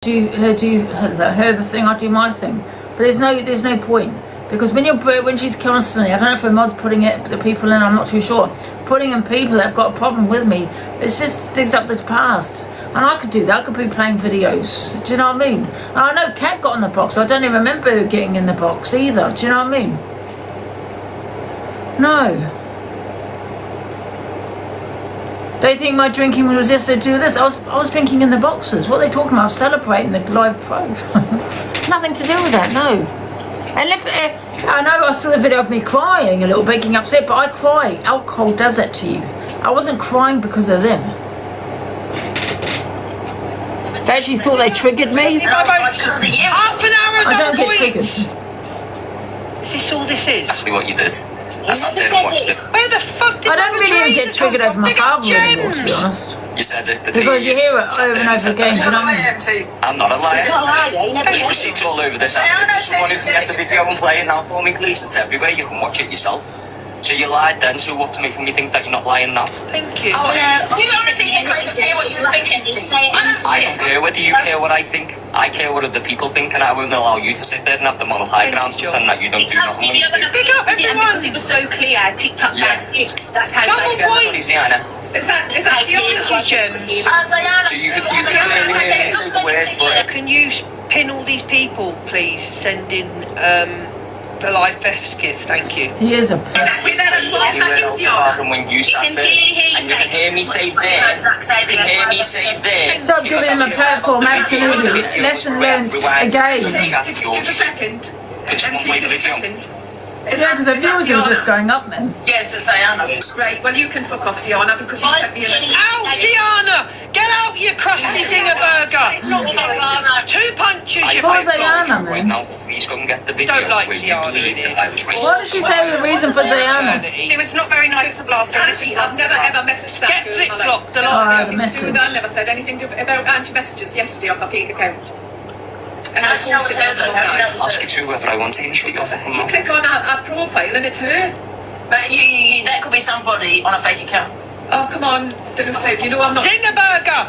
her thing, I do my thing. But there's no point. Because when she's constantly, I don't know if her mod's putting the people in, I'm not too sure, putting in people that have got a problem with me, it just digs up the past. And I could do that, I could be playing videos, do you know what I mean? And I know Kat got in the box, I don't even remember her getting in the box either, do you know what I mean? No. They think my drinking was yes to do this. I was drinking in the boxes. What are they talking about? Celebrating the live pro. Nothing to do with that, no. And if I know I saw a video of me crying a little bit, getting upset, but I cry. Alcohol does that to you. I wasn't crying because of them. They actually thought they triggered me. Half an hour ago. I don't get triggered. Is this all this is? Exactly what you did. I sat there and watched it. Where the fuck did I don't really even get triggered over my father anymore, to be honest. You said it. Because you hear it over and over again, you know what I mean? I'm not a liar. There's receipts all over this app. Someone who can get the video and play it now for me, please. It's everywhere. You can watch it yourself. So you lied then, so what to make me think that you're not lying now? Thank you. Oh, yeah. Do you honestly care what you think? I don't care whether you care what I think. I care what other people think, and I won't allow you to sit there and have the moral high ground to pretend that you don't do nothing. Big up everyone. It was so clear. TikTok. Yeah. That's how Someone point. Is that Fiona? So you could clearly say the word, but Can you pin all these people, please? Send in the live F's gift. Thank you. He is a piss. and when you sat there, and you can hear me say there, you can hear me say there. Stop giving him a platform, absolutely. Lesson learned again. It's a second. Could someone play the video? Yeah, because the views are just going up then. Yes, it's Ziana. Right, well you can fuck off, Ziana, because you sent me a message. Out, Ziana! Get out, you crusty zinger burger! It's not Ziana. 2 punches, you What's big Ziana, Right man? now, please go and get the video. Don't like where you Ziana, believe innit? that I was racist. What did she say was the reason for Ziana? It was not very nice to blast her. I've never ever messaged that Get girl in my flip-flopped, the life. lot of the message. I never said anything about Angie messages yesterday off her fake account. And I'll speak to whoever I want to shut your fucking you mouth. click on her profile and it's her. But that could be somebody on a fake account. Oh, come on, don't say if you know I'm not. Zinger burger!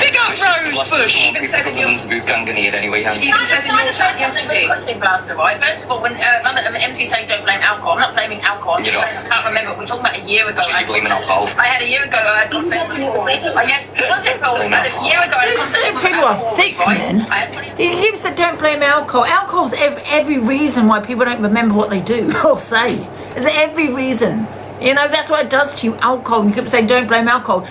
Big up Rosebush! Even said in your... Anyway, She even said in your chat yesterday. Blaster, right? First of all, when MT saying don't blame alcohol, I'm not blaming alcohol. I'm just saying I can't remember. We're talking about a year ago. So you're blaming alcohol? I had a year ago. I had a conversation. Yes, one second. A year ago, I had a conversation with People are thick, man. He keeps saying don't blame alcohol. Alcohol's every reason why people don't remember what they do or say. It's every reason. You know, that's what it does to you, alcohol. And you keep saying don't blame alcohol.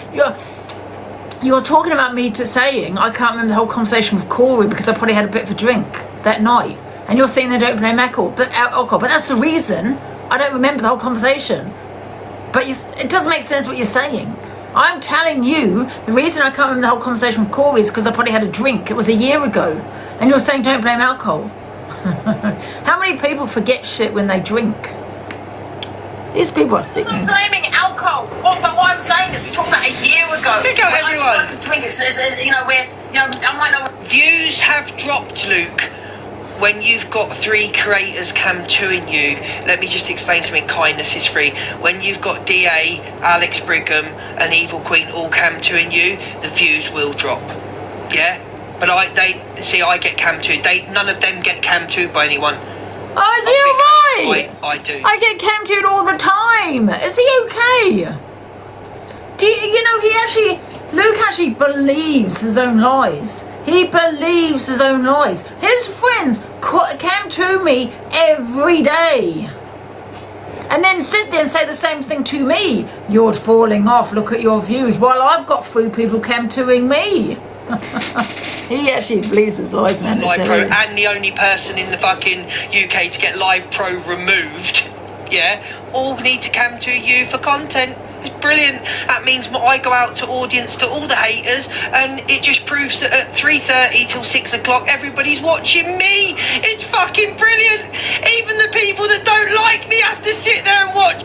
You're talking about me saying I can't remember the whole conversation with Corey because I probably had a bit of a drink that night, and you're saying they don't blame alcohol, but that's the reason I don't remember the whole conversation. But it doesn't make sense what you're saying. I'm telling you the reason I can't remember the whole conversation with Corey is because I probably had a drink. It was a year ago, and you're saying don't blame alcohol. How many people forget shit when they drink? These people are thick. I'm blaming alcohol. But what I'm saying is, we talked about a year ago. Pick up everyone. I might not. Views have dropped, Luke. When you've got 3 creators cam 2ing you, let me just explain something. Kindness is free. When you've got DA, Alex Brigham, and Evil Queen all cam 2ing you, the views will drop. Yeah, but I get cam 2. None of them get cam 2 by anyone. Oh, is he alright? I do. I get cam-2'd all the time. Is he okay? Luke actually believes his own lies. He believes his own lies. His friends cam-2 me every day. And then sit there and say the same thing to me. You're falling off, look at your views. While I've got 3 people cam-2ing me. He actually believes his lies, man. Live Pro, and the only person in the fucking UK to get Live Pro removed. Yeah, all need to cam to you for content. It's brilliant. That means I go out to audience to all the haters, and it just proves that at 3:30 till 6 o'clock everybody's watching me. It's fucking brilliant. Even the people that don't like me have to sit there and watch.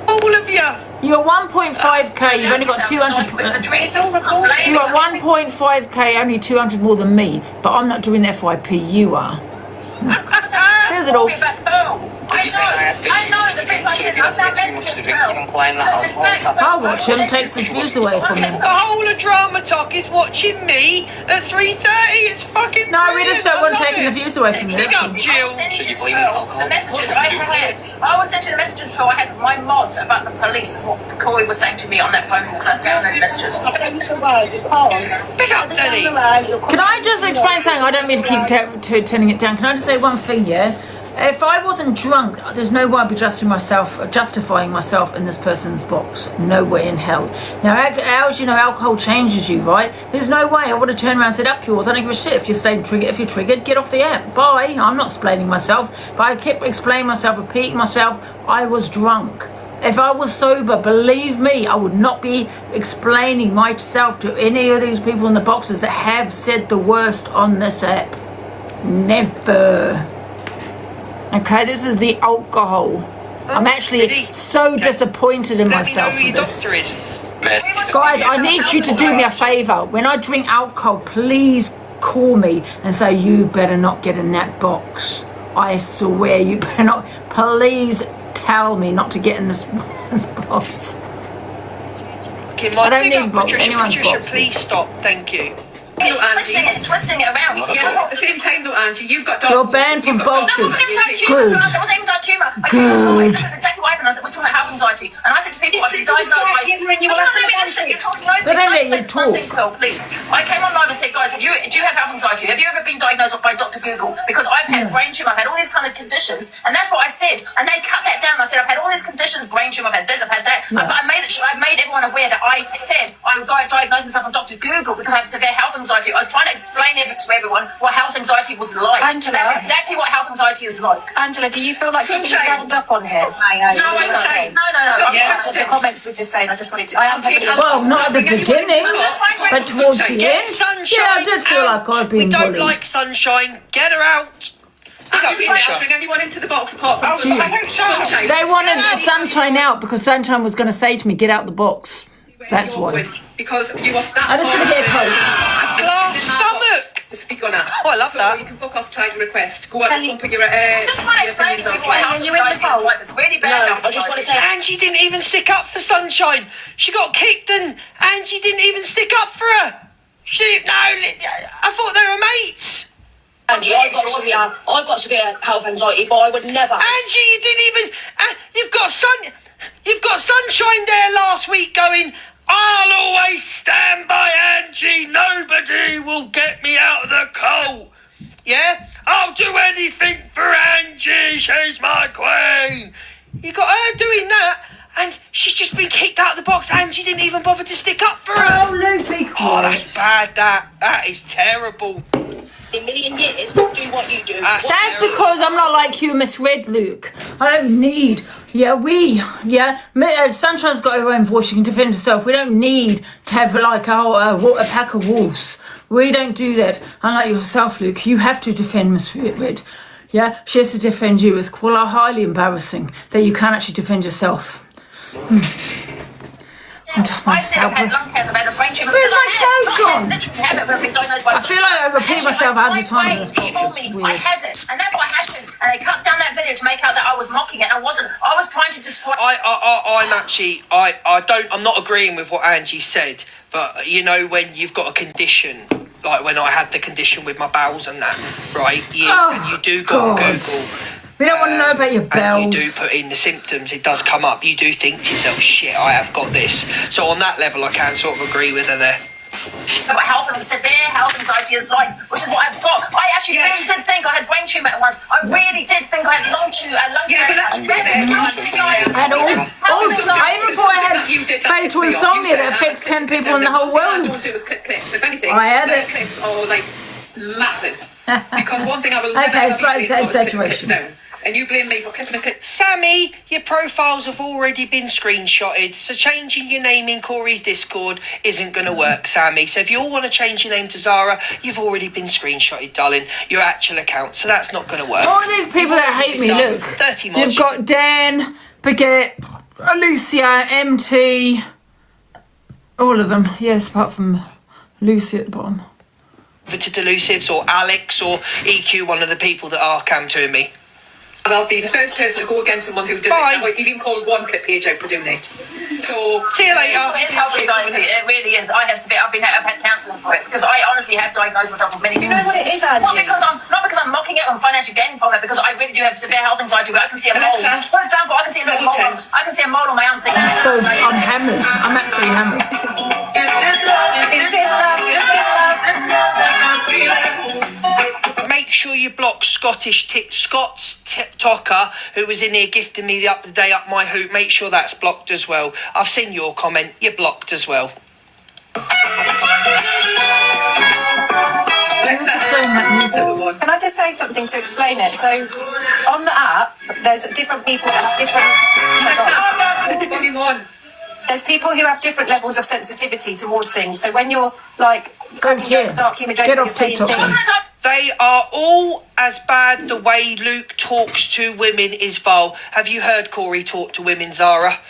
All of you. You got 1.5k, you've only got 200. It's all recorded. You got 1.5k, only 200 more than me, but I'm not doing FYP, you are. Says it all. You're saying I had to get too much to drink, so if you had to get too much to drink, you're implying that alcohol's I'll watch him, takes his views away from him. The whole of Drama Talk is watching me at 3:30. It's fucking No, we brilliant. just don't want I to love take the it. views away from you. Big up, Jill. Should you blame alcohol? The messages I had, I was sending the messages I had with my mods about the police, is what Corey was saying to me on that phone call, because I found those messages. Big up, Denny. Can I just explain something? I don't mean to keep turning it down. Can I just say one thing, yeah? If I wasn't drunk, there's no way I'd be justifying myself in this person's box. No way in hell. Now, as you know, alcohol changes you, right? There's no way I would have turned around and said, up yours. I don't give a shit if if you're triggered, get off the app. Bye. I'm not explaining myself. But I kept explaining myself, repeating myself. I was drunk. If I was sober, believe me, I would not be explaining myself to any of these people in the boxes that have said the worst on this app. Never. Okay, this is the alcohol. I'm actually so disappointed in myself for this. Guys, I need you to do me a favour. When I drink alcohol, please call me and say, you better not get in that box. I swear you better not. Please tell me not to get in this box. Okay, I don't need Patricia, anyone's boxes. please stop. Thank you. Twisting it around. Yeah, at the same time though, Angie, you've got You're banned from boxes. Good. It wasn't even dark humour. Good. This is exactly what happened. We're talking about health anxiety. And I said to people, I've been diagnosed with... You're talking over They don't me. let you talk. Phil, please. I came on live and said, guys, do you have health anxiety? Have you ever been diagnosed by Dr. Google? Because I've had brain tumour, I've had all these kind of conditions, and that's what I said. And they cut that down. I said, I've had all these conditions, brain tumour, I've had this, I've had that. I made everyone aware that I said I would diagnose myself on Dr. Google because I have severe health anxiety. I was trying to explain to everyone what health anxiety was like. Angela. That's exactly what health anxiety is like. Angela, do you feel like you're being held up on here? No. The comments were just saying, I just wanted to... I am heavily... Well, not at the beginning, but towards the end. Sunshine Yeah, I did feel like I'd been We don't bullied. like sunshine. Get her out. Angie, bring anyone into the box apart from Sunshine. They wanted Sunshine out because Sunshine was going to say to me, get out the box. That's why. Because you are that I'm just going to get a coke. Glass stomach. to speak on that. Oh, I love so that. You can fuck off trying to request. Go out and put your just want to explain to people how you in the poll. It's really bad. I just want to say... Angie didn't even stick up for Sunshine. She got kicked and Angie didn't even stick up for her. I thought they were mates. Angie, I've got severe health anxiety, but I would never... Angie, you didn't even... You've got Sunshine there last week going, I'll always stand by Angie. Nobody will get me out of the coal. Yeah? I'll do anything for Angie. She's my queen. You got her doing that, and she's just been kicked out of the box. Angie didn't even bother to stick up for her. Oh, Luke, be Oh, quiet. that's bad, that is terrible. In a million years, do what you do. That's because I'm not like you, misread Luke. I don't need, Sunshine's got her own voice, she can defend herself. We don't need to have like a pack of wolves. We don't do that. Unlike yourself, Luke, you have to defend Miss Red. Yeah, she has to defend you. It's quite highly embarrassing that you can't actually defend yourself. I said I've had lung cancer, I've had a brain tumour. Where's my coat gone? Literally have it, but I've been diagnosed by... I feel like I repeat myself 100 times in this They told me I had it, and that's what happened. And they cut down that video to make out that I was mocking it, and I wasn't. I was trying to describe... I'm not agreeing with what Angie said, but you know when you've got a condition, like when I had the condition with my bowels and that, right? And you do go on Google. We don't want to know about your bells. And you do put in the symptoms, it does come up. You do think to yourself, shit, I have got this. So on that level, I can sort of agree with her there. What severe health anxiety is like, which is what I've got. I actually really did think I had brain tumour at once. I really did think I had lung cancer. Even before I had fatal insomnia that affects 10 people in the whole world. If anything, I had their it. clips are like massive. Because one thing I will never Okay, have slight you blame for is clipping exaggeration. clips down. And you blame me for clipping a clip. Sammy, your profiles have already been screenshotted, so changing your name in Corey's Discord isn't going to work, Sammy. So if you all want to change your name to Zara, you've already been screenshotted, darling, your actual account, so that's not going to work. All these people that hate me, look. 30 mods. You've got Dan, Baguette, Alicia, MT, all of them. Yes, apart from Lucy at the bottom. To Delusives or Alex or EQ, one of the people that are cam to me. I'll be the first person to go against someone who does it. Or even call one clip page out for doing it. So see you later. It's health anxiety. It really is. I've had counselling for it because I honestly have diagnosed myself with many things. You know what it is, Angie? Not because I'm mocking it or I'm financially gaining from it, because I really do have severe health anxiety where I can see a mole. For example, I can see a little mole. I can see a mole on my arm thinking, I'm hammered. I'm actually hammered. Is this love? Is this love? Make sure you block Scott's TikToker who was in here gifting me the up the day up my hoop. Make sure that's blocked as well. I've seen your comment. You're blocked as well. Can I just say something to explain it? So, on the app, there's different people that have different... There's people who have different levels of sensitivity towards things. So when you're, like, cracking jokes, dark humour jokes, you're saying things... They are all as bad. The way Luke talks to women is vile. Have you heard Corey talk to women, Zara?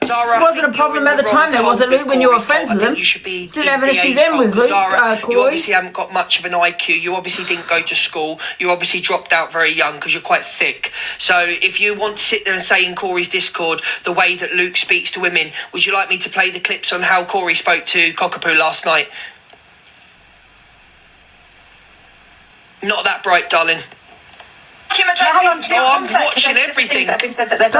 Zara, it wasn't a problem at the time, though, was it, Luke, when you were friends with him? You should be didn't have an issue then with Luke, Zara, Corey. you obviously haven't got much of an IQ. You obviously didn't go to school. You obviously dropped out very young because you're quite thick. So if you want to sit there and say in Corey's Discord the way that Luke speaks to women, would you like me to play the clips on how Corey spoke to Cockapoo last night? Not that bright, darling. I'm watching everything. There wasn't a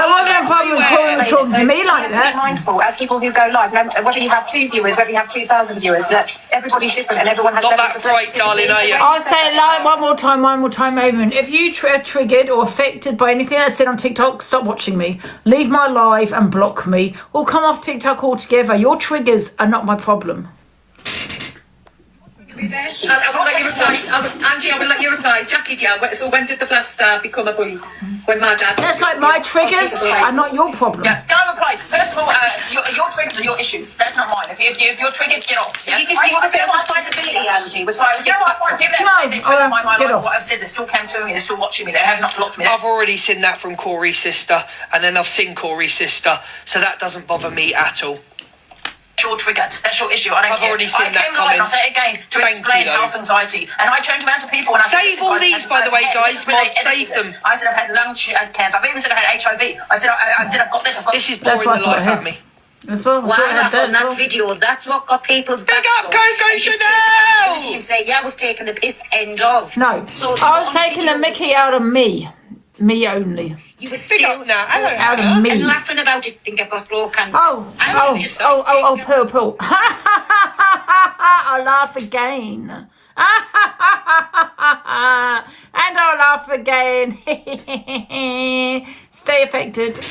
problem with Corey was talking to me like that. Be mindful, as people who go live, whether you have 2 viewers, whether you have 2,000 viewers, that everybody's different and everyone has levels of sensitivity. I'll say it like one more time, Eamon. If you are triggered or affected by anything that's said on TikTok, stop watching me. Leave my live and block me. Or come off TikTok altogether. Your triggers are not my problem. Angie, I will let you reply. Jackie, so when did the blaster become a bully? When my dad... That's like my triggers are not your problem. Yeah, can I reply? First of all, your triggers are your issues. That's not mine. If you're triggered, get off. Yeah? You just need a bit of responsibility, Angie. Which you know what? I find people that say they trigger my mind, what I've said, they're still counting me, they're still watching me, they have not blocked me. I've already seen that from Corey's sister, and then I've seen Corey's sister, so that doesn't bother me at all. Your trigger, that's your issue. I don't care. Already seen I came live, I'll say it again, to explain health anxiety. And I turned around to people and I said, save all these, by the way, guys. Save them. I said I've had lung cancer. I've even said I've had HIV. I said I've got this. This is boring the life out of me. That's what on that video, that's what got people's big backs up, go Chanel! And say, yeah, I was taking the piss, end of. No, so I was taking the mickey out of me. Me only. You were still out of me. And laughing about it, think I've got throat cancer. Pull. I'll laugh again. And I'll laugh again. Stay affected.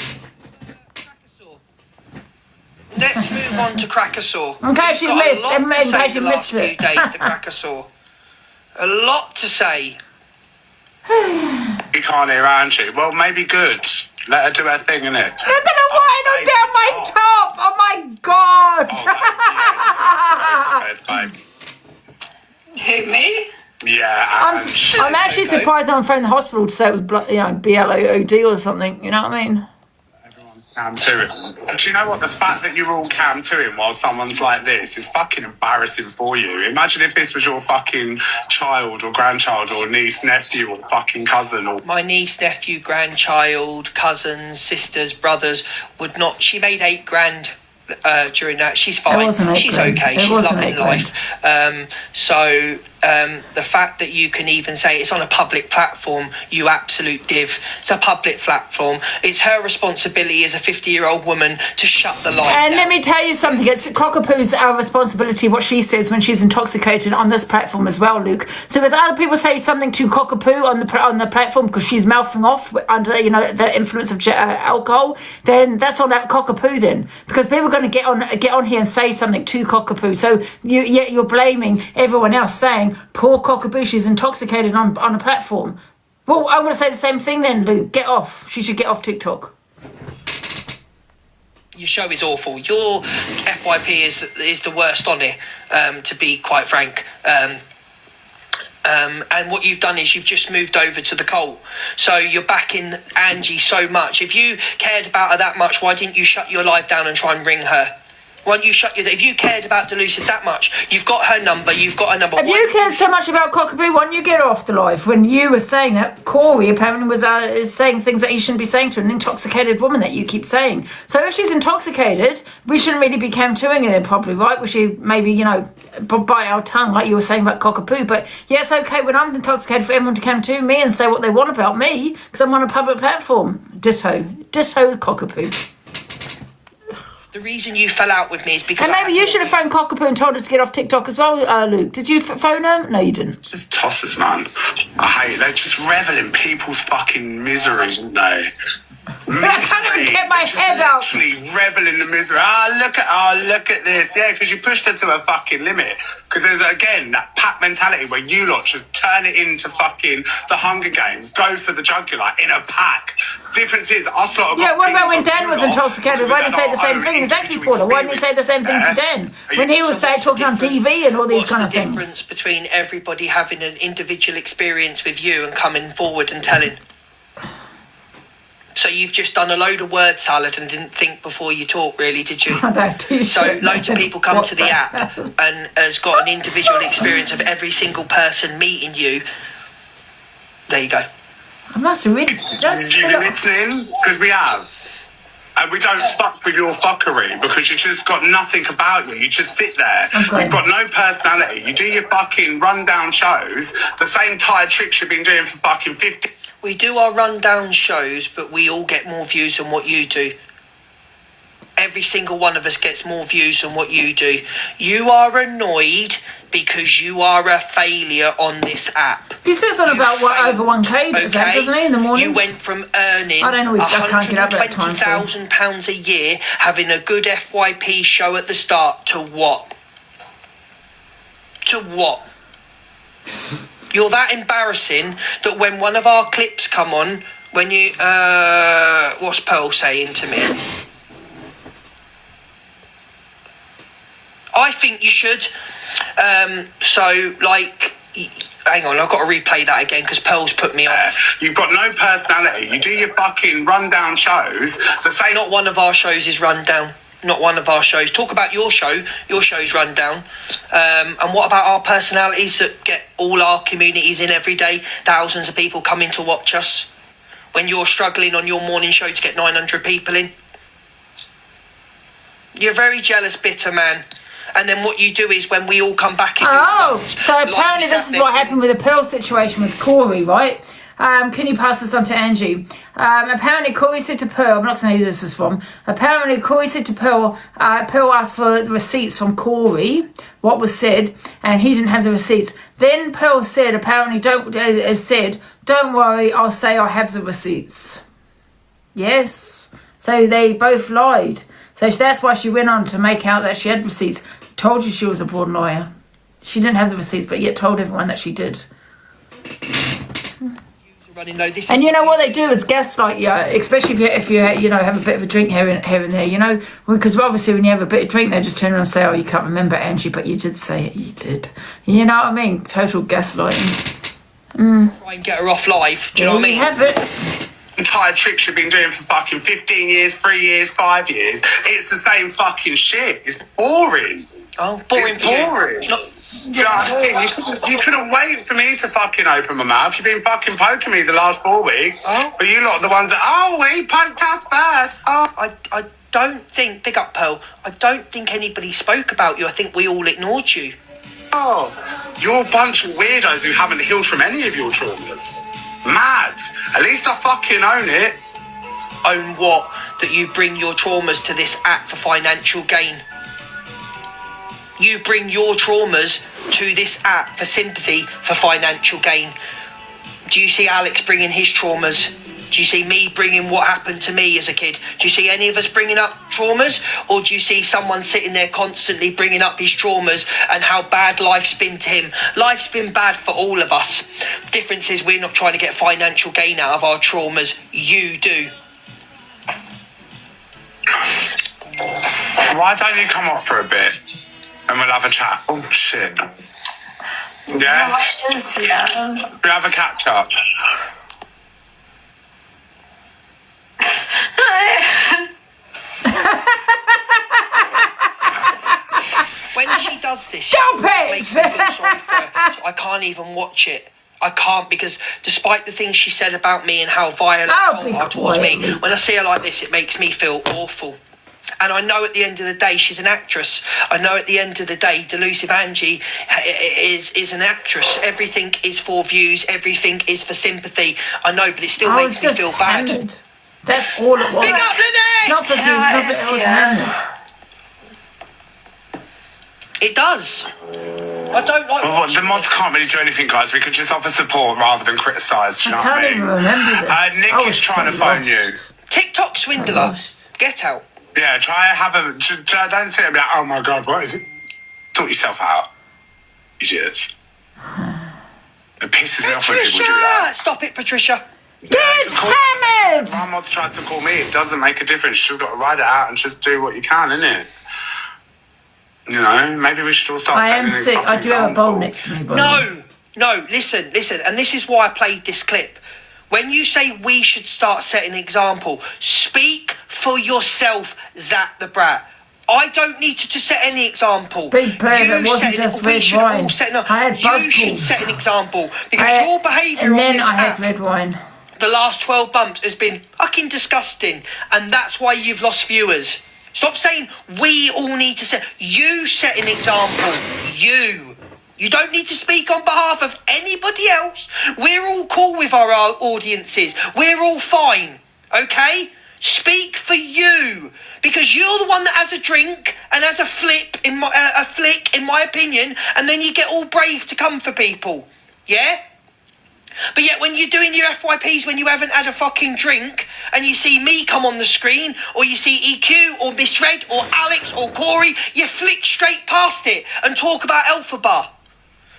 Let's move on to Crackersaw. In case you missed it. A lot to say. You can't hear Angie. Well, maybe good. Let her do her thing, innit? Look at the wine on down my top. Oh my god. Who, me? Yeah. I'm actually surprised I'm phoned the hospital to say it was BLOD or something. You know what I mean? Cam to him. And do you know what? The fact that you're all cam to him while someone's like this is fucking embarrassing for you. Imagine if this was your fucking child or grandchild or niece, nephew or fucking cousin or... My niece, nephew, grandchild, cousins, sisters, brothers would not... She made $8,000 during that. She's fine. She's okay. She's loving life. The fact that you can even say it's on a public platform, you absolute div. It's a public platform. It's her responsibility as a 50-year-old woman to shut the light down. Let me tell you something. It's Cockapoo's responsibility what she says when she's intoxicated on this platform as well, Luke. So if other people say something to Cockapoo on the platform because she's mouthing off under the influence of alcohol, then that's on that Cockapoo then, because people are going to get on here and say something to Cockapoo. So you're blaming everyone else, saying poor Cockapoo, she's intoxicated on a platform. Well, I'm going to say the same thing then, Luke. Get off. She should get off TikTok. Your show is awful. Your FYP is the worst on it, to be quite frank. And what you've done is you've just moved over to the cult. So you're backing Angie so much. If you cared about her that much, why didn't you shut your live down and try and ring her? Why don't you shut your... If you cared about Delusive that much, you've got her number, If you cared so much about Cockapoo, why don't you get her off the live? When you were saying that Corey apparently was saying things that he shouldn't be saying to an intoxicated woman that you keep saying. So if she's intoxicated, we shouldn't really be cam-2ing her probably, right? We should maybe, you know, bite our tongue like you were saying about Cockapoo. But yeah, it's okay when I'm intoxicated for everyone to cam-2 me and say what they want about me because I'm on a public platform. Ditto with Cockapoo. The reason you fell out with me is because... And maybe you should have phoned Cockapoo and told her to get off TikTok as well, Luke. Did you phone her? No, you didn't. Just tossers, man. I hate it. They just revel in people's fucking misery, don't they? I can't even get my head out. Literally revel in the misery. Look at this. Yeah, because you pushed her to her fucking limit. Because there's, again, that pack mentality where you lot just turn it into fucking the Hunger Games. Go for the jugular in a pack. Difference is, us lot have got what about when people Dan was intoxicated? Why didn't he say the same thing? Exactly, Paula. Why didn't he say the same thing to Dan? When he was talking on TV and all these kind of things. What's the difference between everybody having an individual experience with you and coming forward and telling? So you've just done a load of word salad and didn't think before you talk, really, did you? So loads of people come to the app and has got an individual experience of every single person meeting you. There you go. I must have really just... You listening? Because we have. And we don't fuck with your fuckery because you just got nothing about you. You just sit there. Okay. You've got no personality. You do your fucking rundown shows, the same tired tricks you've been doing for fucking 50... We do our rundown shows, but we all get more views than what you do. Every single one of us gets more views than what you do. You are annoyed because you are a failure on this app. He says on about over 1K, doesn't he, in the mornings? You went from earning £120,000 a year, having a good FYP show at the start, to what? To what? You're that embarrassing that when one of our clips come on, when you... what's Pearl saying to me? I think you should. So, like... Hang on, I've got to replay that again because Pearl's put me off. You've got no personality. You do your fucking rundown shows. The same... Not one of our shows is rundown. Not one of our shows. Talk about your show. Your show's run down. And what about our personalities that get all our communities in every day? Thousands of people coming to watch us. When you're struggling on your morning show to get 900 people in. You're a very jealous, bitter man. And then what you do is when we all come back... So apparently this is what happened with the Pearl situation with Corey, right? Can you pass this on to Angie? Apparently Corey said to Pearl, I'm not going to know who this is from. Apparently Corey said to Pearl, Pearl asked for the receipts from Corey, what was said, and he didn't have the receipts. Then Pearl said, apparently, don't worry, I'll say I have the receipts. Yes. So they both lied. So that's why she went on to make out that she had receipts. Told you she was a born lawyer. She didn't have the receipts, but yet told everyone that she did. And you know what they do is gaslight you, especially if you have a bit of a drink here and there, you know, because obviously when you have a bit of drink, they just turn around and say, oh, you can't remember, Angie, but you did say it, you did. You know what I mean? Total gaslighting. Try and get her off live. Do you know what I mean? You have it. Entire tricks you've been doing for fucking 15 years, 3 years, 5 years. It's the same fucking shit. It's boring. Oh, boring. It's boring. You couldn't wait for me to fucking open my mouth. You've been fucking poking me the last 4 weeks. Oh. But you lot are the ones that, we poked us first. Oh. I don't think, big up Pearl, I don't think anybody spoke about you. I think we all ignored you. Oh. You're a bunch of weirdos who haven't healed from any of your traumas. Mad. At least I fucking own it. Own what? That you bring your traumas to this app for financial gain. You bring your traumas to this app for sympathy, for financial gain. Do you see Alex bringing his traumas? Do you see me bringing what happened to me as a kid? Do you see any of us bringing up traumas? Or do you see someone sitting there constantly bringing up his traumas and how bad life's been to him? Life's been bad for all of us. Difference is we're not trying to get financial gain out of our traumas. You do. Why don't you come off for a bit and we'll have a chat? Oh, shit. Yeah? We have a catch up. does this. Stop It it! makes me feel sorry for her. I can't even watch it. I can't, because despite the things she said about me and how violent Oh, be are towards me, quiet. when I see her like this, it makes me feel awful. And I know at the end of the day, she's an actress. I know at the end of the day, Delusive Angie is an actress. Everything is for views. Everything is for sympathy. I know, but it still I makes was me just feel bad. hammered. That's all it was. Big up the neck! Not for views, nothing else hammered. It does. I don't like. Well, the mods can't really do anything, guys. We could just offer support rather than criticise. Do you know what I can't mean? even remember this. Nick I is was trying so to phone lost. you. TikTok swindler. lost. Get out. Yeah, try and have a. Don't sit and be like, oh my god, what is it? Sort yourself out, idiots. It pisses me off when people do that. Stop it, Patricia. Get hammered! My mod's tried to call me. It doesn't make a difference. You've got to ride it out and just do what you can, innit? You know, maybe we should all start. I am setting sick. I do have a bowl next to me, but No, listen, and this is why I played this clip. When you say we should start setting an example, speak for yourself, Zach the Brat. I don't need to set any example. Big bird, You it wasn't set- just we red should all wine. set an- I had buzz You should balls. set an example, because your behaviour and on then this I had app red wine. the last 12 months has been fucking disgusting, and that's why you've lost viewers. Stop saying we all need to set. You set an example. You don't need to speak on behalf of anybody else. We're all cool with our audiences. We're all fine, okay? Speak for you, because you're the one that has a drink and has a flick, in my opinion, and then you get all brave to come for people, yeah? But yet when you're doing your FYPs when you haven't had a fucking drink and you see me come on the screen, or you see EQ or Miss Red or Alex or Corey, you flick straight past it and talk about Alpha Bar.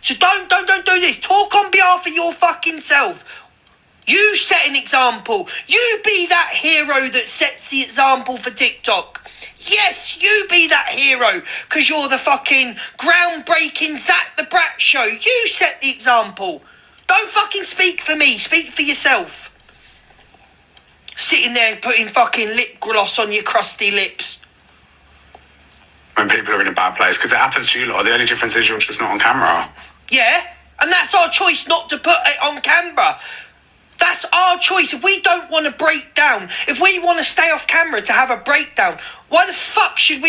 So don't do this. Talk on behalf of your fucking self. You set an example. You be that hero that sets the example for TikTok. Yes, you be that hero, because you're the fucking groundbreaking Zach the Brat show. You set the example. Don't fucking speak for me. Speak for yourself. Sitting there putting fucking lip gloss on your crusty lips. When people are in a bad place, because it happens to you lot. The only difference is you're just not on camera. Yeah, and that's our choice not to put it on camera. That's our choice. If we don't want to break down, if we want to stay off camera to have a breakdown, why should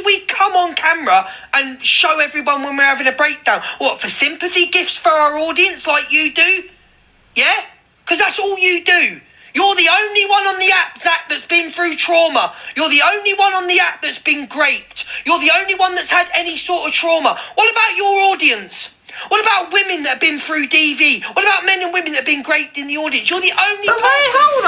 we come on camera and show everyone when we're having a breakdown? What, for sympathy gifts for our audience like you do? Yeah? Because that's all you do. You're the only one on the app, Zach, that's been through trauma. You're the only one on the app that's been raped. You're the only one that's had any sort of trauma. What about your audience? What about women that have been through DV? What about men and women that have been raped in the audience? You're the only But person wait, hold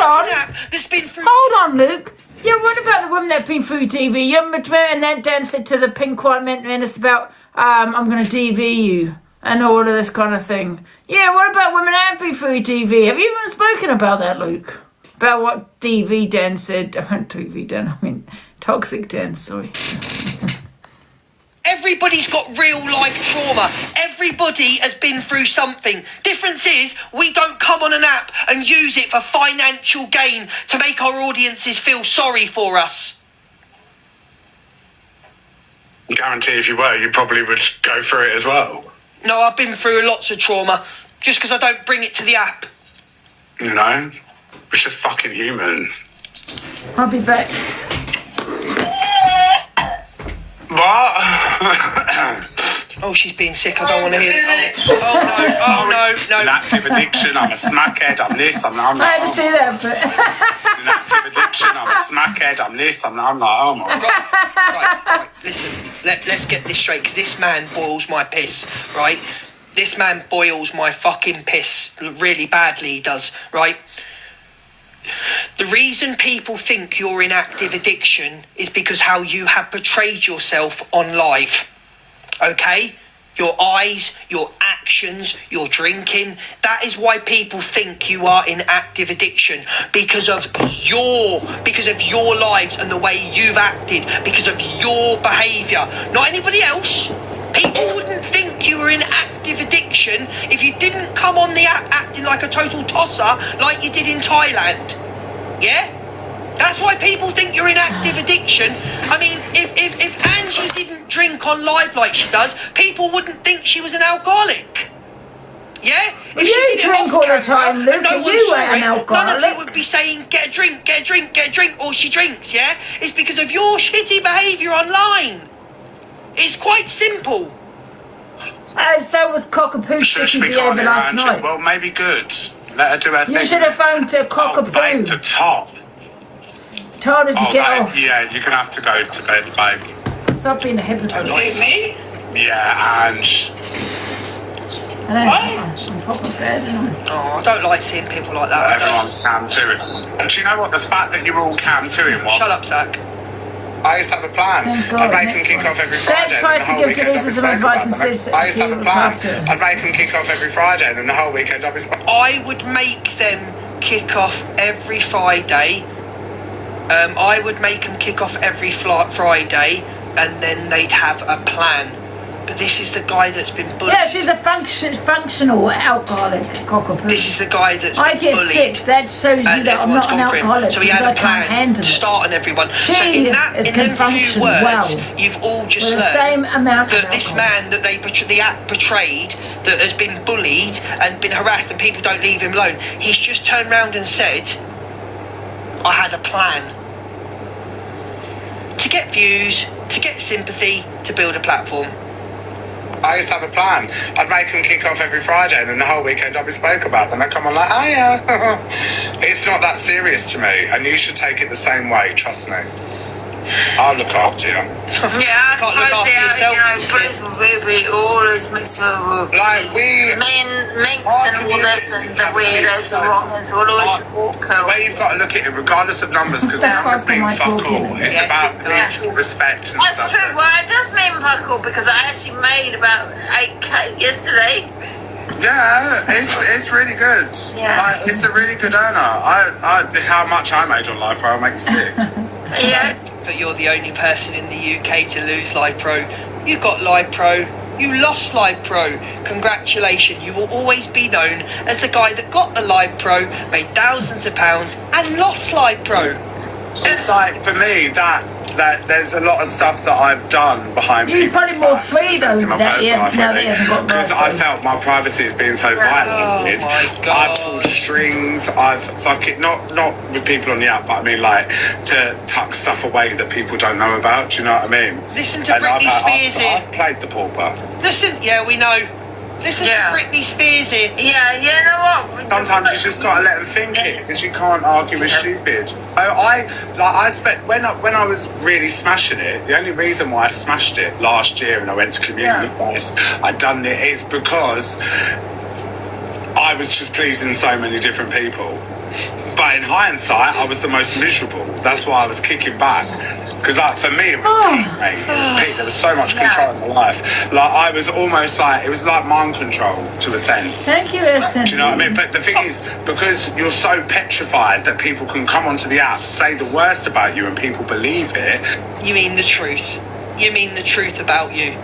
on. app that's been through... Hold on, Luke. Yeah, what about the women that have been through DV? Yeah, and then Dan said to the Pink White Menace about, I'm going to DV you and all of this kind of thing. Yeah, what about women that have been through DV? Have you even spoken about that, Luke? About what DV Dan said? I mean Toxic Dan, sorry. Everybody's got real life trauma. Everybody has been through something. Difference is, we don't come on an app and use it for financial gain to make our audiences feel sorry for us. I guarantee if you were, you probably would go through it as well. No, I've been through lots of trauma. Just because I don't bring it to the app. You know? It's just fucking human. I'll be back. What? Oh, she's being sick. I don't want to hear it. Oh, no. An active addiction, I'm a smackhead, I'm this, I'm that. I had to say that, but... An active addiction, I'm a smackhead, I'm this, I'm that. I'm like, oh my God. Right. Listen, let's get this straight, because this man boils my piss, right? This man boils my fucking piss really badly, he does, right? The reason people think you're in active addiction is because how you have portrayed yourself on live, okay? Your eyes, your actions, your drinking, that is why people think you are in active addiction, because of your lives and the way you've acted, because of your behaviour, not anybody else. People wouldn't think you were in active addiction if you didn't come on the app acting like a total tosser like you did in Thailand. Yeah? That's why people think you're in active addiction. I mean, if Angie didn't drink on live like she does, people wouldn't think she was an alcoholic. Yeah? If You drink all the time, Luke. You are an alcoholic. None of you would be saying, get a drink, get a drink, get a drink, or she drinks, yeah? It's because of your shitty behaviour online. It's quite simple. So was Cockapoo's shitty behaviour last night. Well, maybe good. Let her do her thing. You should have phoned to Cockapoo. Babe, the top. Told her to get off. Yeah, you're going to have to go to bed, babe. Stop being a hypocrite. Me? Yeah, and... I'm proper bed, Oh, I don't like seeing people like that. Everyone's cam to it. And do you know what? The fact that you're all cam to him was... Shut up, Zach. I used to have a plan. I'd make him kick off every Friday. Zach tries to give Denise some advice and says... I used to have a plan. I'd make him kick off every Friday and then the whole weekend I'd be... I would make them kick off every Friday. I would make them kick off every Friday, and then they'd have a plan. But this is the guy that's been bullied. Yeah, she's a functional alcoholic, Cockapoo. This is the guy that's been I get bullied. sick. That shows you that I'm not an alcoholic So he because had I a can't plan handle to it. start on everyone. She so in them can few function words, well you've all just with the learned same amount that of this alcohol. man that the app portrayed, that has been bullied and been harassed and people don't leave him alone, he's just turned around and said, I had a plan. To get views, to get sympathy, to build a platform. I used to have a plan. I'd make him kick off every Friday and then the whole weekend I'd be spoke about them. I'd come on like, oh yeah. It's not that serious to me and you should take it the same way, trust me. I'll look after you. Yeah, I Can't look suppose after yourself. police will be always mixed with Like, minks and all this and the weirdos and wrongers will always support the her. way you've got to look at it, regardless of numbers, because numbers mean fuck all. It's Yes, about it does. mutual respect and That's stuff. true. Well, it does mean fuck all because I actually made about 8k yesterday. Yeah, it's really good. Yeah. Like, it's a really good earner. How much I made on Life Pro will make you sick. Yeah. But you're the only person in the UK to lose Live Pro. You got Live Pro. You lost Live Pro. Congratulations. You will always be known as the guy that got the Live Pro, made thousands of pounds, and lost Live Pro. It's like, for me, that there's a lot of stuff that I've done behind me. He's probably more free though in my that he personal has, now that he hasn't got because I felt my privacy is being so violated. Oh my God. I've pulled strings. I've fucking not with people on the app, but I mean like to tuck stuff away that people don't know about. Do you know what I mean? Listen to And Britney Spears here. I've played the pauper. Listen, yeah, we know. Listen to Britney Spears here. Yeah, you know what? Sometimes you just gotta let them think it because you can't argue with stupid. I spent when I was really smashing it. The only reason why I smashed it last year and I went to community fest, I'd done it. It's because I was just pleasing so many different people. But in hindsight, I was the most miserable. That's why I was kicking back. Because for me, it was peak, mate. It was peak. There was so much control in my life. Like, I was almost like, it was like mind control, to a sense. Thank you, Essen. Do you know what I mean? But the thing is, because you're so petrified that people can come onto the app, say the worst about you and people believe it. You mean the truth. You mean the truth about you.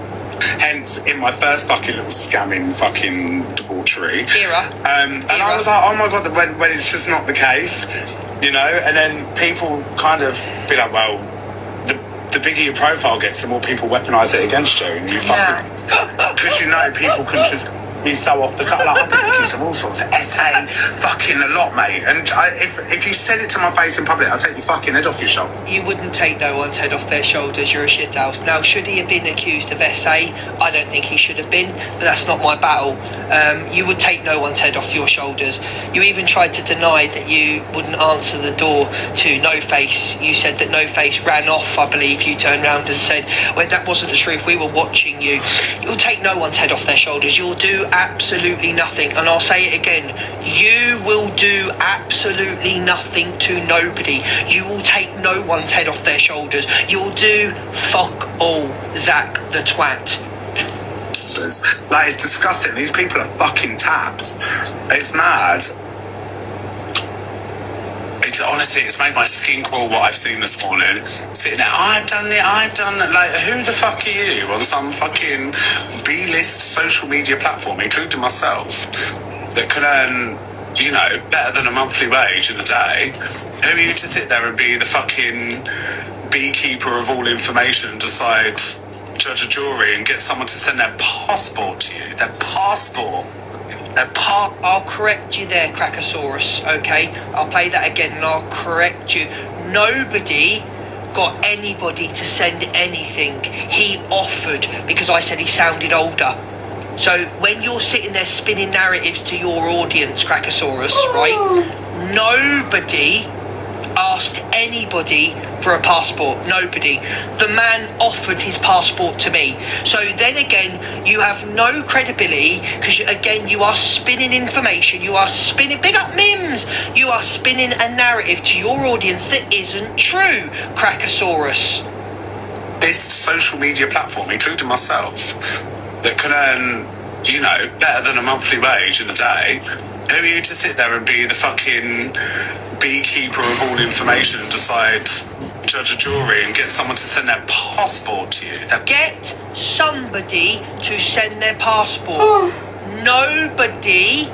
Hence, in my first fucking little scamming fucking debauchery. And Era. I was like, oh my God, when it's just not the case, you know? And then people kind of be like, well, the bigger your profile gets, the more people weaponise it against you. And you fucking... Because you know people can just be so off the cut. Like, I've been accused of all sorts of SA, fucking a lot, mate. And if you said it to my face in public, I'll take your fucking head off your shoulder. You wouldn't take no one's head off their shoulders. You're a shithouse. Now, should he have been accused of SA? I don't think he should have been, but that's not my battle. You would take no one's head off your shoulders. You even tried to deny that you wouldn't answer the door to No Face. You said that No Face ran off, I believe. You turned around and said, well, that wasn't the truth. We were watching you. You'll take no one's head off their shoulders. You'll do absolutely nothing. And I'll say it again. You will do absolutely nothing to nobody. You will take no one's head off their shoulders. You'll do fuck all, Zach the twat. Like, it's disgusting. These people are fucking tapped. It's mad. Honestly, it's made my skin crawl what I've seen this morning. Sitting there, I've done it. Like, who the fuck are you on some fucking B-list social media platform, including myself, that can earn you know, better than a monthly wage in a day. Who are you to sit there and be the fucking beekeeper of all information and decide, judge a jury and get someone to send their passport to you? Their passport. I'll correct you there, Crackosaurus, okay? I'll play that again and I'll correct you. Nobody got anybody to send anything. He offered because I said he sounded older. So when you're sitting there spinning narratives to your audience, Crackosaurus, right? Nobody asked anybody for a passport. Nobody. The man offered his passport to me. So then again, you have no credibility because again, you are spinning information. You are spinning, big up Mims. You are spinning a narrative to your audience that isn't true, Crackosaurus. This social media platform, including myself, that can earn, you know, better than a monthly wage in a day. Who are you to sit there and be the fucking beekeeper of all information and decide, judge a jury and get someone to send their passport to you? Get somebody to send their passport. Nobody,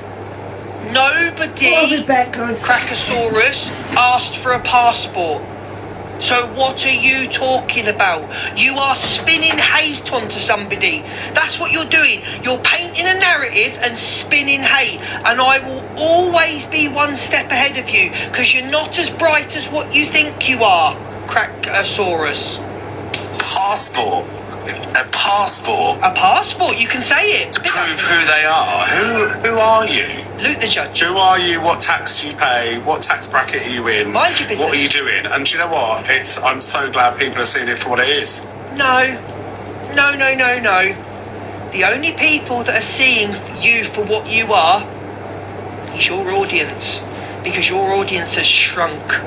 Crackosaurus, asked for a passport. So what are you talking about? You are spinning hate onto somebody. That's what you're doing. You're painting a narrative and spinning hate. And I will always be one step ahead of you because you're not as bright as what you think you are, Crackosaurus. Passport. A passport. A passport, you can say it. To prove who they are. Who are you? Luke the Judge. Who are you? What tax do you pay? What tax bracket are you in? Mind your business. What are you doing? And do you know what? I'm so glad people are seeing it for what it is. No. The only people that are seeing you for what you are is your audience. Because your audience has shrunk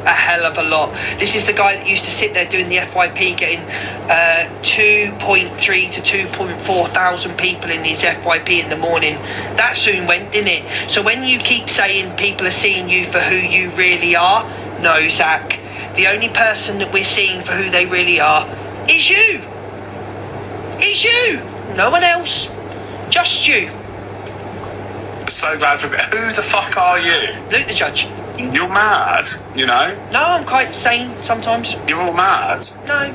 a hell of a lot. This is the guy that used to sit there doing the FYP getting 2.3 to 2.4 thousand people in his FYP in the morning. That soon went, didn't it? So when you keep saying people are seeing you for who you really are, no, Zach. The only person that we're seeing for who they really are is you. Is you. No one else. Just you. So glad for me. Who the fuck are you? Luke the Judge. You're mad, you know? No, I'm quite sane sometimes. You're all mad. No.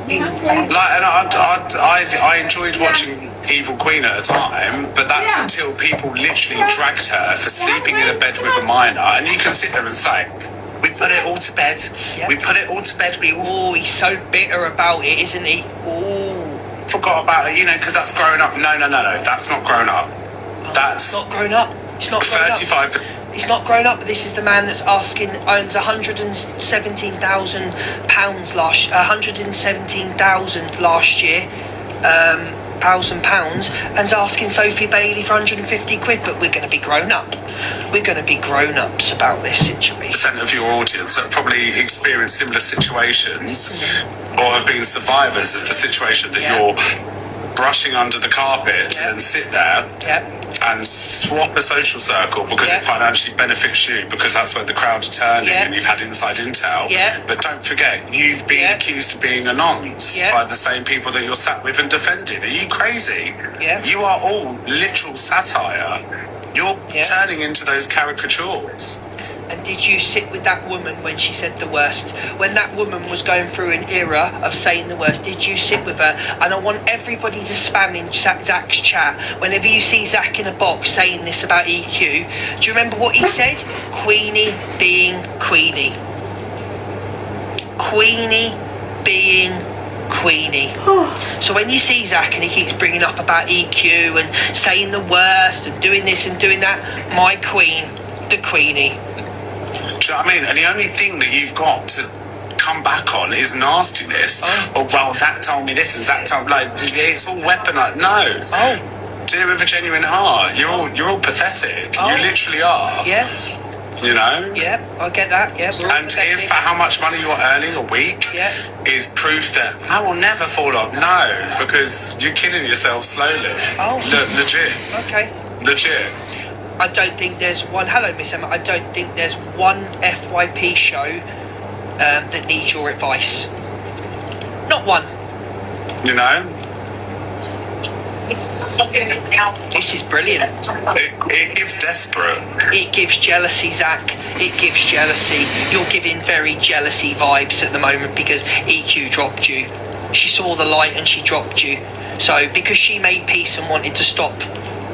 Like, and I enjoyed watching Evil Queen at a time, but that's until people literally dragged her for sleeping in a bed with a minor, and you can sit there and say, we put it all to bed. Yep. We put it all to bed. Oh, he's so bitter about it, isn't he? Oh. Forgot about it, you know, because that's grown up. No, that's not grown up. That's not grown up. It's not grown 35. up. He's not grown up. This is the man that's owns £117,000 last year, £1,000, and's asking Sophie Bailey for 150 quid. But we're going to be grown up. We're going to be grown ups about this situation. Percent of your audience that have probably experienced similar situations or have been survivors of the situation that you're brushing under the carpet and sit there and swap a social circle because it financially benefits you, because that's where the crowd are turning and you've had inside intel. But don't forget, you've been accused of being a nonce by the same people that you're sat with and defending. Are you crazy? You are all literal satire. You're turning into those caricatures. And did you sit with that woman when she said the worst? When that woman was going through an era of saying the worst, did you sit with her? And I want everybody to spam in Zach's chat. Whenever you see Zach in a box saying this about EQ, do you remember what he said? Queenie being Queenie. Queenie being Queenie. So when you see Zach and he keeps bringing up about EQ and saying the worst and doing this and doing that, my queen, the Queenie. Do you know what I mean? And the only thing that you've got to come back on is nastiness. Or, well, Zach told me this and Zach told me, like, it's all weaponized. No. Do it with a genuine heart. You're all pathetic. You literally are. You know? I get that. And if for how much money you're earning a week is proof that I will never fall off. No, because you're killing yourself slowly. Legit. Okay. Legit. I don't think there's one. Hello, Miss Emma. I don't think there's one FYP show that needs your advice. Not one. You know? This is brilliant. It gives desperate. It gives jealousy, Zach. It gives jealousy. You're giving very jealousy vibes at the moment because EQ dropped you. She saw the light and she dropped you. So because she made peace and wanted to stop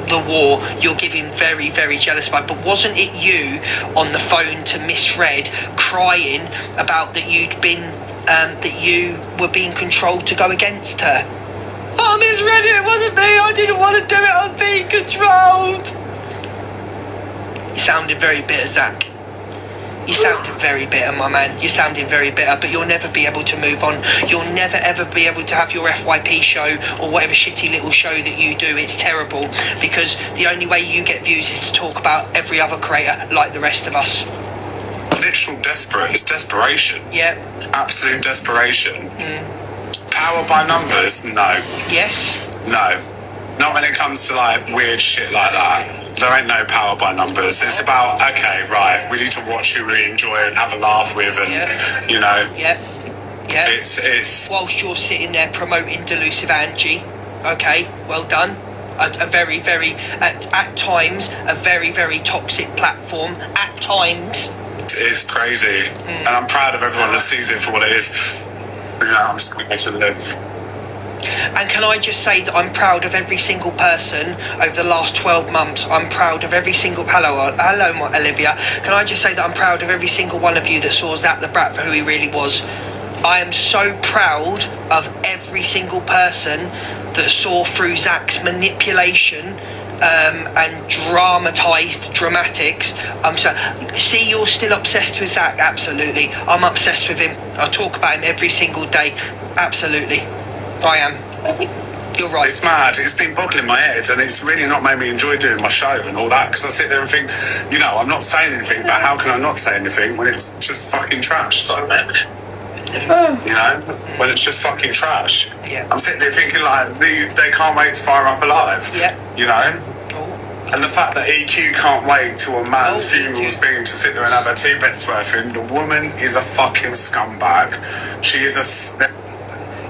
the war, you're giving very, very jealous vibe. But wasn't it you on the phone to Misread crying about that you'd been that you were being controlled to go against her? Oh, Misread, it wasn't me. I didn't want to do it. I was being controlled. You sounded very bitter, Zach. You sounded very bitter, my man. You're sounding very bitter, but you'll never be able to move on. You'll never, ever be able to have your FYP show or whatever shitty little show that you do. It's terrible because the only way you get views is to talk about every other creator like the rest of us. Literal desperate. It's desperation. Yeah. Absolute desperation. Power by numbers? No. Yes. No. Not when it comes to like weird shit like that. There ain't no power by numbers. It's about, okay, right, we need to watch who we enjoy and have a laugh with and, you know. Yeah. Yeah. It's... Whilst you're sitting there promoting Delusive Angie, okay, well done. A very, very, at times, a very, very toxic platform. At times. It's crazy. And I'm proud of everyone that sees it for what it is. You know, I'm just going to live. And can I just say that I'm proud of every single person over the last 12 months. I'm proud of every single... Hello, Olivia. Can I just say that I'm proud of every single one of you that saw Zach the Brat for who he really was. I am so proud of every single person that saw through Zach's manipulation and dramatised dramatics. See, you're still obsessed with Zach. Absolutely. I'm obsessed with him. I talk about him every single day. Absolutely. I am. You're right. It's mad. It's been boggling my head and it's really not made me enjoy doing my show and all that because I sit there and think, you know, I'm not saying anything, but how can I not say anything when it's just fucking trash? So, you know, when it's just fucking trash. Yeah. I'm sitting there thinking like, they can't wait to fire up alive. Yeah. You know? And the fact that EQ can't wait till a man's funeral's been to sit there and have her 2 beds worth in, the woman is a fucking scumbag. She is a...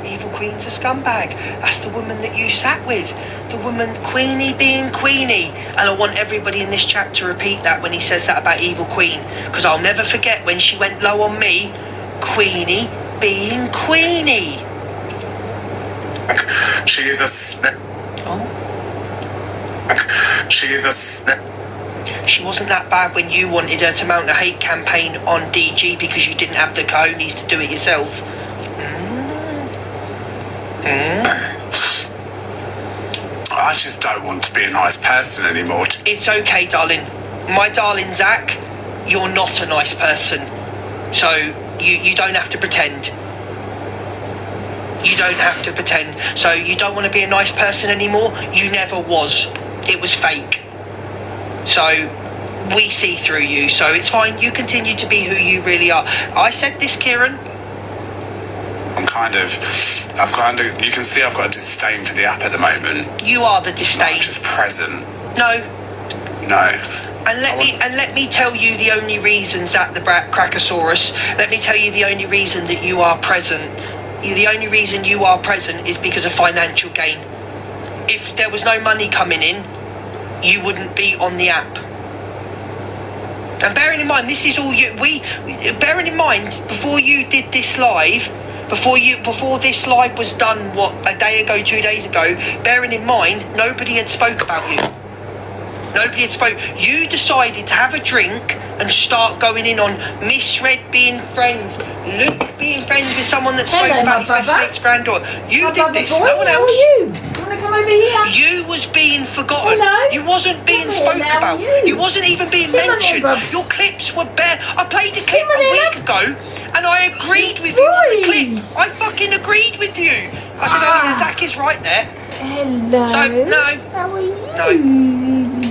Evil Queen's a scumbag. That's the woman that you sat with. The woman, Queenie being Queenie. And I want everybody in this chat to repeat that when he says that about Evil Queen. Because I'll never forget when she went low on me. Queenie being Queenie. She is a... She is a... She wasn't that bad when you wanted her to mount a hate campaign on DG because you didn't have the cojones to do it yourself. I just don't want to be a nice person anymore. It's okay, darling. My darling Zach, you're not a nice person. So you don't have to pretend. You don't have to pretend. So you don't want to be a nice person anymore? You never was. It was fake. So we see through you. So it's fine. You continue to be who you really are. I said this, Kieran. You can see I've got a disdain for the app at the moment. You are the disdain. Not just present. No. And let me tell you the only reason, Zach the Brat Crackosaurus, let me tell you the only reason that you are present. The only reason you are present is because of financial gain. If there was no money coming in, you wouldn't be on the app. And bearing in mind, this is all bearing in mind, before you did this live, before this live was done, a day ago, 2 days ago, bearing in mind, nobody had spoke about you. Nobody had spoke. You decided to have a drink and start going in on Misread being friends, Luke being friends with someone that spoke about his best mate's granddaughter. You did this, no one else. How are you? Want to come over here? You was being forgotten. Hello? You wasn't being spoke about. You wasn't even being mentioned. Your clips were bare. I played a clip a week ago and I agreed with you on the clip. I fucking agreed with you. I said, oh yeah, Zach is right there. Hello. So, no. How are you? No.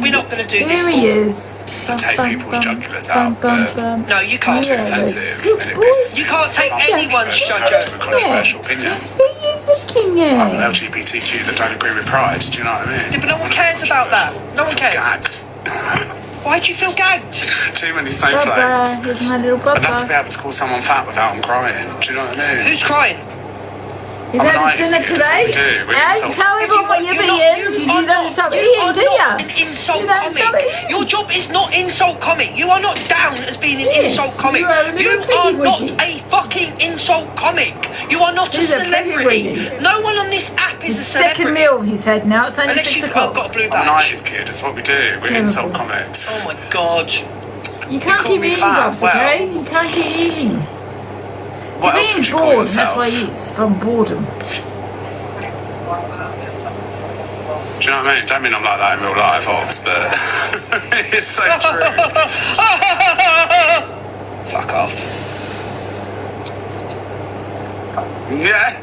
We're not going to do this. There he is. Take people's jugulars out, but no, you can't. too sensitive, and it pisses You me can't off. take anyone's Having judgment. controversial opinions. What are you looking I'm an at? LGBTQ that don't agree with pride. Do you know what I mean? Yeah, but no one cares about that. No one cares. Gagged. Why do you feel gagged? Too many Baba, snowflakes. here's my little I'd love to be Baba. able to call someone fat without them crying. Do you know what I mean? Who's crying? Is that his dinner today? And tell everyone what you're eating. You don't stop eating, do you? An insult comic. Your job is not insult comic. You are not down as being an insult comic. You are not a fucking insult comic. You are not a celebrity. No one on this app is a celebrity. Second meal, he said. Now it's only 6 o'clock. I've got a blue I'm badge. an 90s kid. That's what we do. We're insult comics. Oh my god. You can't keep eating, Bobs, okay? You can't keep eating. What else would He's you call bored, and that's yourself? why he eats, from boredom. Do you know what I mean? Don't mean I'm like that in real life, Hobbs, but it's so true. Fuck off. Yeah.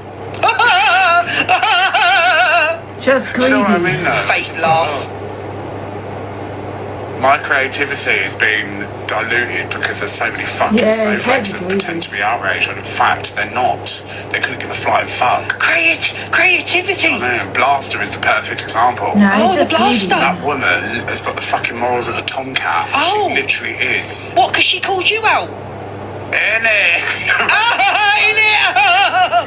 Just Do you know what I greedy. mean, though? Fake laugh. My creativity has been diluted because there's so many fucking snowflakes that pretend to be outraged when in fact they're not. They couldn't give a flying fuck. Creativity. I mean, Blaster is the perfect example. No, he's Oh, just the greedy. blaster. That woman has got the fucking morals of a tomcat. Oh. She literally is. What, because she called you out? Innit? In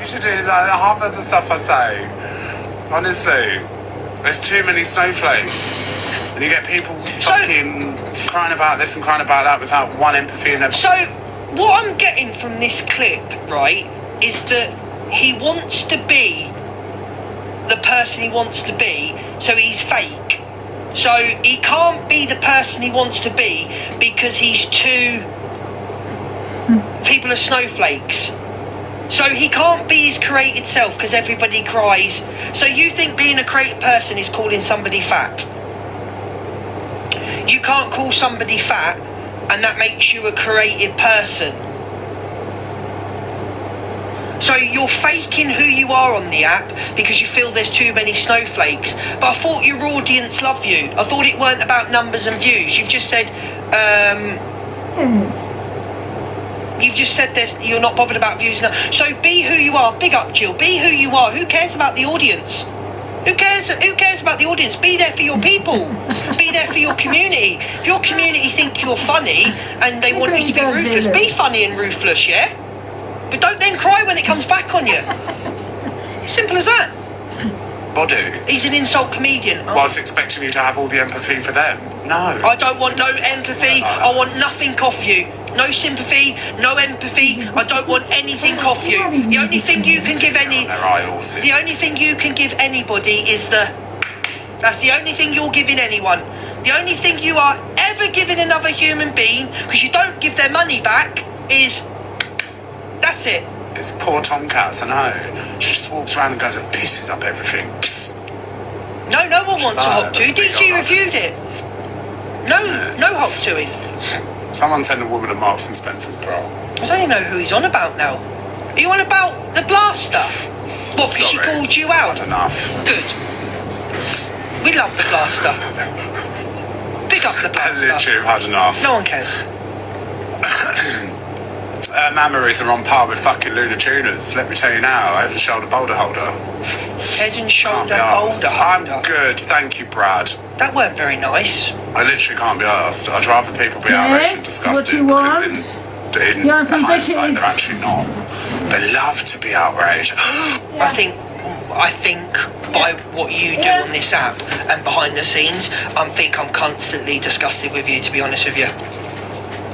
You should do like, half of the stuff I say. Honestly, there's too many snowflakes. And you get people fucking crying about this and crying about that without one empathy in their... So, what I'm getting from this clip, right, is that he wants to be the person he wants to be, so he's fake. So, he can't be the person he wants to be because he's too... People are snowflakes. So he can't be his created self because everybody cries. So you think being a creative person is calling somebody fat? You can't call somebody fat and that makes you a creative person. So you're faking who you are on the app because you feel there's too many snowflakes. But I thought your audience love you. I thought it weren't about numbers and views. You've just said you've just said this, you're not bothered about views. So be who you are. Big up, Jill. Be who you are. Who cares about the audience? Who cares about the audience? Be there for your people. Be there for your community. If your community think you're funny and they want you to be ruthless, be funny and ruthless, yeah? But don't then cry when it comes back on you. Simple as that. Body. He's an insult comedian. Whilst expecting you to have all the empathy for them. No. I don't want no empathy. I want nothing off you. No sympathy, no empathy. I don't want anything off you. The only thing you can give the only thing you can give anybody is that's the only thing you're giving anyone. The only thing you are ever giving another human being, because you don't give their money back, is that's it. It's poor tomcats, I know. She just walks around and goes and pisses up everything. Psst. No one wants a hot to. DG refused it. No hot to it. Someone sent a woman a Marks and Spencer's bra. I don't even know who he's on about now. Are you on about the blaster? What, because she called you out? Not enough. Good. We love the blaster. Big up the blaster. Literally had enough. No one cares. Mammaries are on par with fucking Lunar Tuners. Let me tell you now, head and shoulder boulder holder. Head and shoulder boulder I'm holder. good, thank you, Brad. That weren't very nice. I literally can't be asked. I'd rather people be outraged and disgusted because in You want some hindsight bitches? they're actually not. They love to be outraged. I think by what you do on this app and behind the scenes, I think I'm constantly disgusted with you, to be honest with you.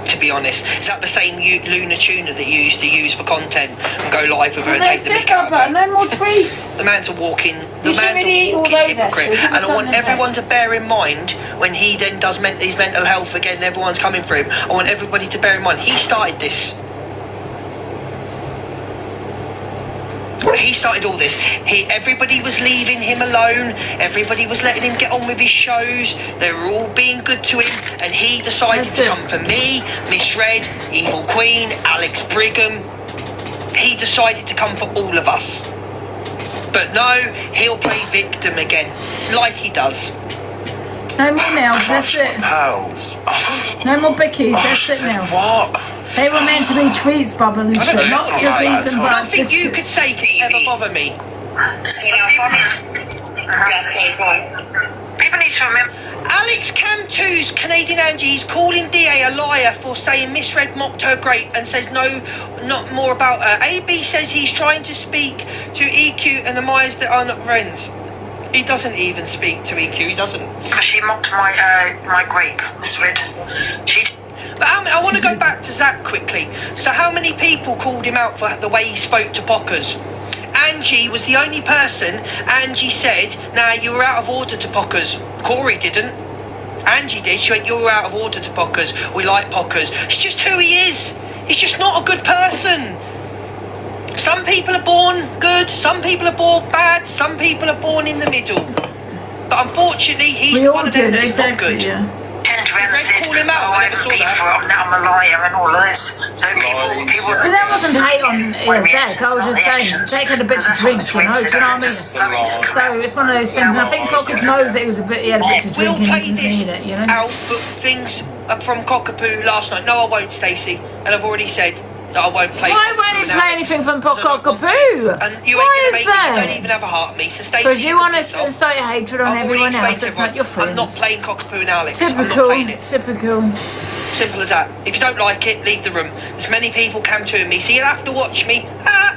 To be honest, is that the same Lunar Tuna that you used to use for content and go live with her and take the mick out of her? No more treats. The man's a walking, You should really eat all those, hypocrite. actually. And I want everyone to bear in mind when he then does his mental health again, everyone's coming for him. I want everybody to bear in mind, he started this. He started all this. Everybody was leaving him alone. Everybody was letting him get on with his shows. They were all being good to him. And he decided to come for me, Miss Red, Evil Queen, Alex Brigham. He decided to come for all of us. But no, he'll play victim again, like he does. No more now, that's it. Pearls. No more bickies, that's it now. What? They were meant to be treats, Bubba Lucia, not just eat them by Nothing you could say could ever bother me. People need to remember. Alex Cam2's Canadian Angie is calling DA a liar for saying misread mocked her great and says no, not more about her. AB says he's trying to speak to EQ and admires that are not friends. He doesn't even speak to EQ, he doesn't. She mocked my grape, misread. But I want to go back to Zach quickly. So how many people called him out for the way he spoke to Pockers? Angie was the only person. Angie said, nah, you were out of order to Pockers. Corey didn't. Angie did. She went, you were out of order to Pockers. We like Pockers. It's just who he is. He's just not a good person. Some people are born good, some people are born bad, some people are born in the middle. But unfortunately, he's one of them that's not good. Turned around and said, call him out. I haven't been for it, now I'm a liar and all of this. So people But that wasn't hate on Zach, I was just saying, Zach had a bit to drink, you know, do you know what I mean? So it's one of those things, and I think Pockers knows that he had a bit to drink and he didn't mean it, you know? Out, but things from Cockapoo last night. No, I won't, Stacey. And I've already said that I won't play. Why won't he play anything from Cockapoo? And you Why is You don't that? even have a heart, me. So Stacey, Because you want to incite hatred on I've already everyone else, explained that's to not your friends. I'm not playing Cockapoo and Alex. I'm not Typical, playing it. typical. Simple as that. If you don't like it, leave the room. There's many people come to me, so you'll have to watch me. Ah.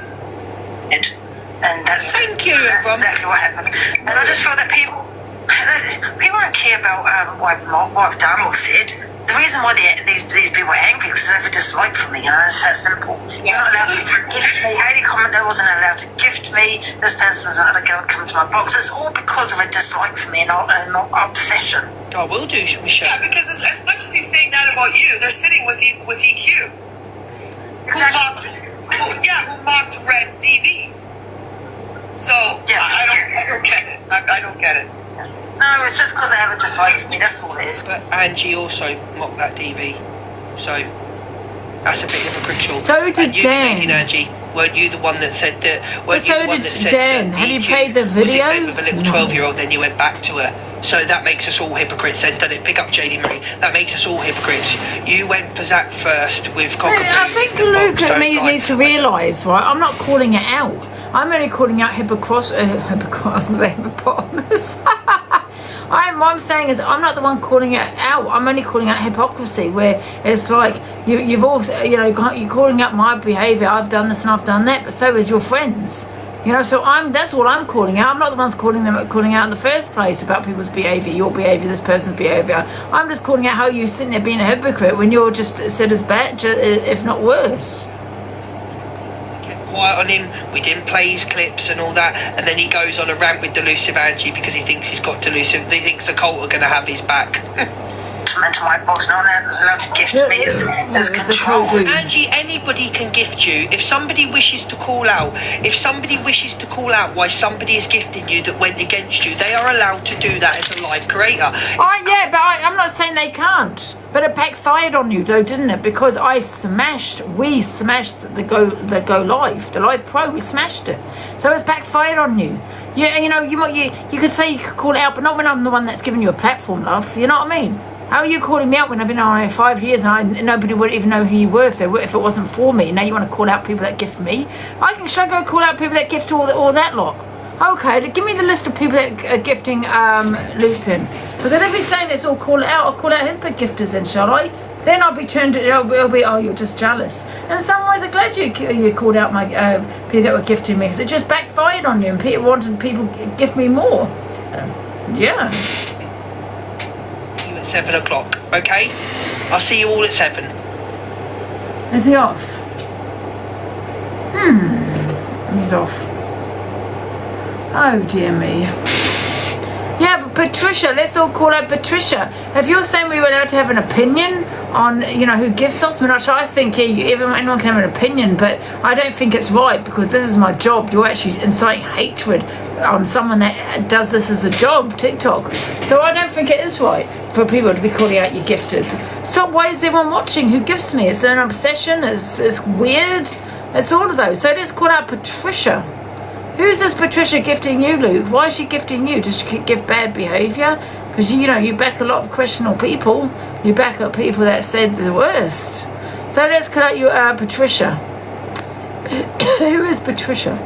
And that's Thank you, that's everyone. exactly what happened. And I just feel that people don't care about what I've done or said. The reason why these people are angry is because they have a dislike for me, you know, it's that simple. You're not allowed to gift me. Hayley commented wasn't allowed to gift me. This person's not allowed to come to my box. It's all because of a dislike for me and not obsession. I will do, Michelle. Yeah, because as much as he's saying that about you, they're sitting with EQ. Exactly. Who mocked Red's DV. So Yeah. I don't get it. I don't get it. No, it's just because they have a dislike for me, that's all it is. But Angie also mocked that DV. So that's a bit hypocritical. So did and you, Dan. Canadian Angie, weren't you the one that said that? But so did Dan. Have you played the video? Was it with a little 12-year-old, then you went back to her. So that makes us all hypocrites then, doesn't it? Pick up JD Marie. That makes us all hypocrites. You went for Zach first with Cockapoo. I think Luke and me need to realise, right, I'm not calling it out. I'm only calling out hippopotamus. I'm saying is I'm not the one calling it out. I'm only calling out hypocrisy, where it's like you've also, you know, you're calling out my behaviour. I've done this and I've done that, but so is your friends. You know, so that's what I'm calling out. I'm not the ones calling out in the first place about people's behaviour, your behaviour, this person's behaviour. I'm just calling out how you sitting there being a hypocrite when you're just said as bad, if not worse. Quiet on him, we didn't play his clips and all that, and then he goes on a rant with Delusive Angie because he thinks he's got Delusive, he thinks the cult are going to have his back. Into my box, no one else is allowed to gift me as control. Angie, anybody can gift you. If somebody wishes to call out why somebody is gifting you that went against you, they are allowed to do that as a live creator. Yeah, but I'm not saying they can't. But it backfired on you though, didn't it? Because we smashed the Go Live, the Live Pro, we smashed it. So it's backfired on you. You know, you could say you could call it out, but not when I'm the one that's giving you a platform, love. You know what I mean? How are you calling me out when I've been on 5 years and nobody would even know who you were if it wasn't for me? Now you want to call out people that gift me? Should I go call out people that gift all that lot? Okay, give me the list of people that are gifting Luke then. Because if he's saying it's all call it out, I'll call out his big gifters then, shall I? Then I'll be it'll be, oh, you're just jealous. And in some ways I'm glad you called out my people that were gifting me, because it just backfired on you and people wanted people gift me more. Yeah. 7 o'clock, okay? I'll see you all at 7. Is he off? He's off. Oh dear me. Yeah, but Patricia, let's all call out Patricia. If you're saying we were allowed to have an opinion on, you know, who gifts us, I think anyone can have an opinion, but I don't think it's right, because this is my job. You're actually inciting hatred on someone that does this as a job, TikTok. So I don't think it is right for people to be calling out your gifters. So why is everyone watching who gifts me? It's an obsession, it's weird, it's all of those. So let's call out Patricia. Who's this Patricia gifting you, Luke? Why is she gifting you? Does she give bad behaviour? Because, you know, you back a lot of questionable people. You back up people that said the worst. So let's call out you, Patricia. Who is Patricia?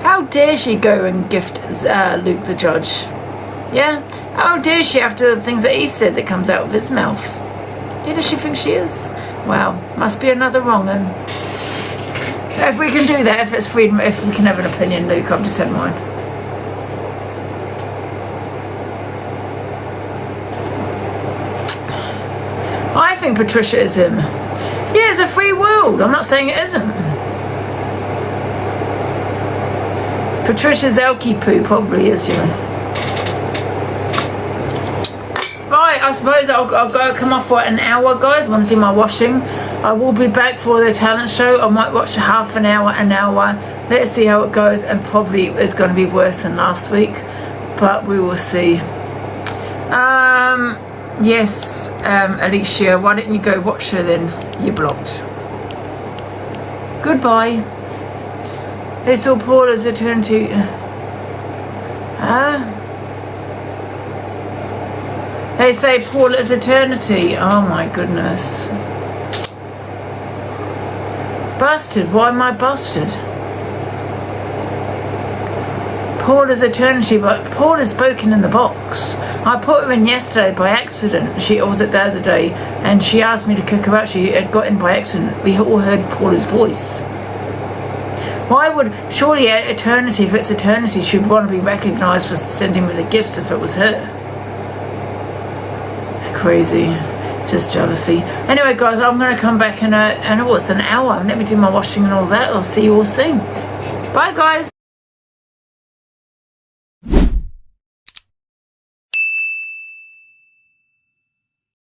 How dare she go and gift Luke the judge? Yeah. How dare she after the things that he said that comes out of his mouth? Who does she think she is? Well, must be another wrong one. If we can do that, if it's freedom, if we can have an opinion, Luke, I've just had mine. I think Patricia is him. Yeah, it's a free world. I'm not saying it isn't. Patricia's elky poo probably is, you know. Right, I suppose I'll go come off for an hour, guys. I want to do my washing. I will be back for the talent show. I might watch half an hour, an hour. Let's see how it goes, and probably it's going to be worse than last week, but we will see. Yes, Alicia, why don't you go watch her then? You're blocked. Goodbye. They saw Paul as eternity. They say Paul is eternity. Oh my goodness. Busted. Why am I busted? Paul is eternity, but Paul is spoken in the box. I put her in yesterday by accident. Or was it the other day? And she asked me to kick her out. She had got in by accident. We all heard Paula's voice. Why would, surely eternity, if it's eternity, she'd want to be recognised for sending me the gifts if it was her. Crazy. It's just jealousy. Anyway, guys, I'm going to come back in an hour. Let me do my washing and all that. I'll see you all soon. Bye, guys.